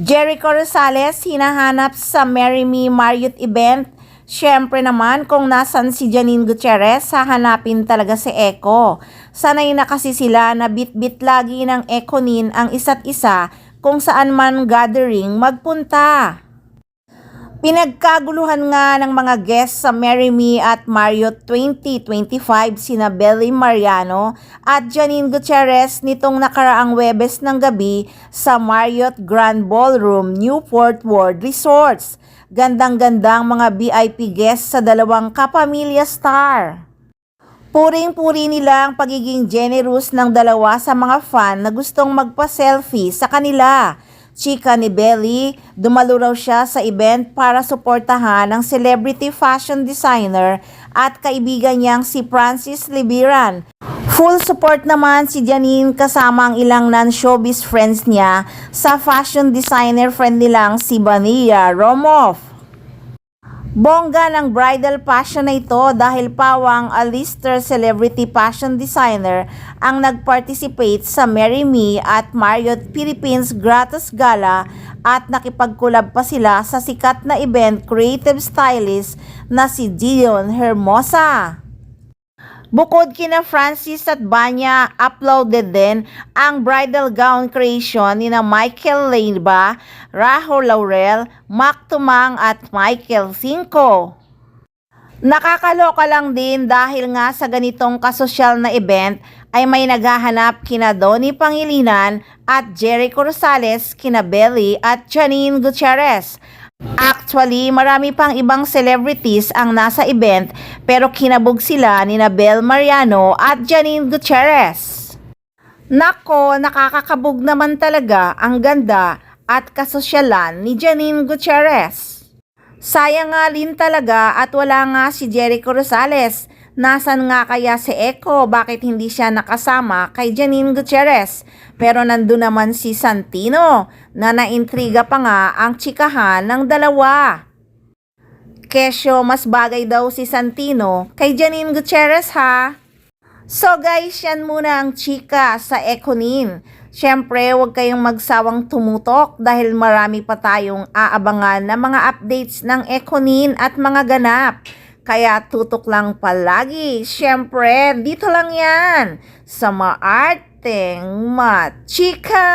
Jericho Rosales hinahanap sa Marry Me Marriott event. Siyempre naman kung nasan si Janine Gutierrez, hahanapin talaga si Eko. Sanay na kasi sila na bit-bit lagi ng Ekonin ang isa't isa kung saan man gathering magpunta. Pinagkaguluhan nga ng mga guests sa Marry Me at Marriott 2025 sina Belly Mariano at Janine Gutierrez nitong nakaraang Webes ng gabi sa Marriott Grand Ballroom, Newport World Resorts. Gandang-gandang mga VIP guests sa dalawang kapamilya star. Puring-puri nila ang pagiging generous ng dalawa sa mga fan na gustong magpa-selfie sa kanila. Chika ni Belly, dumalo raw siya sa event para suportahan ang celebrity fashion designer at kaibigan niyang si Francis Libiran. Full support naman si Janine kasama ang ilang non-showbiz friends niya sa fashion designer friend nilang si Vania Romoff. Bongga ng bridal passion na ito dahil pawang A-lister celebrity fashion designer ang nag-participate sa Marry Me at Marriott Philippines Gratis Gala at nakipag-collab pa sila sa sikat na event creative stylist na si Dion Hermosa. Bukod kina Francis at Vania, uploaded din ang bridal gown creation ni na Michael Leiva, Raho Laurel, Mac Tumang at Michael Cinco. Nakakaloka lang din dahil nga sa ganitong kasosyal na event ay may naghahanap kina Donnie Pangilinan at Jericho Rosales, kina Belly at Janine Gutierrez. Actually, marami pang ibang celebrities ang nasa event pero kinabog sila ni Bel Mariano at Janine Gutierrez. Nako, nakakakabog naman talaga ang ganda at kasosyalan ni Janine Gutierrez. Sayang nga rin talaga at wala nga si Jericho Rosales. Nasaan nga kaya si Eko? Bakit hindi siya nakasama kay Janine Gutierrez? Pero nandun naman si Santino na naintriga pa nga ang tsikahan ng dalawa. Kesyo mas bagay daw si Santino kay Janine Gutierrez ha? So guys, yan muna ang chika sa Ekonin. Siyempre, huwag kayong magsawang tumutok dahil marami pa tayong aabangan na mga updates ng Ekonin at mga ganap. Kaya tutok lang palagi. Siyempre, dito lang yan sa Maarteng Machika!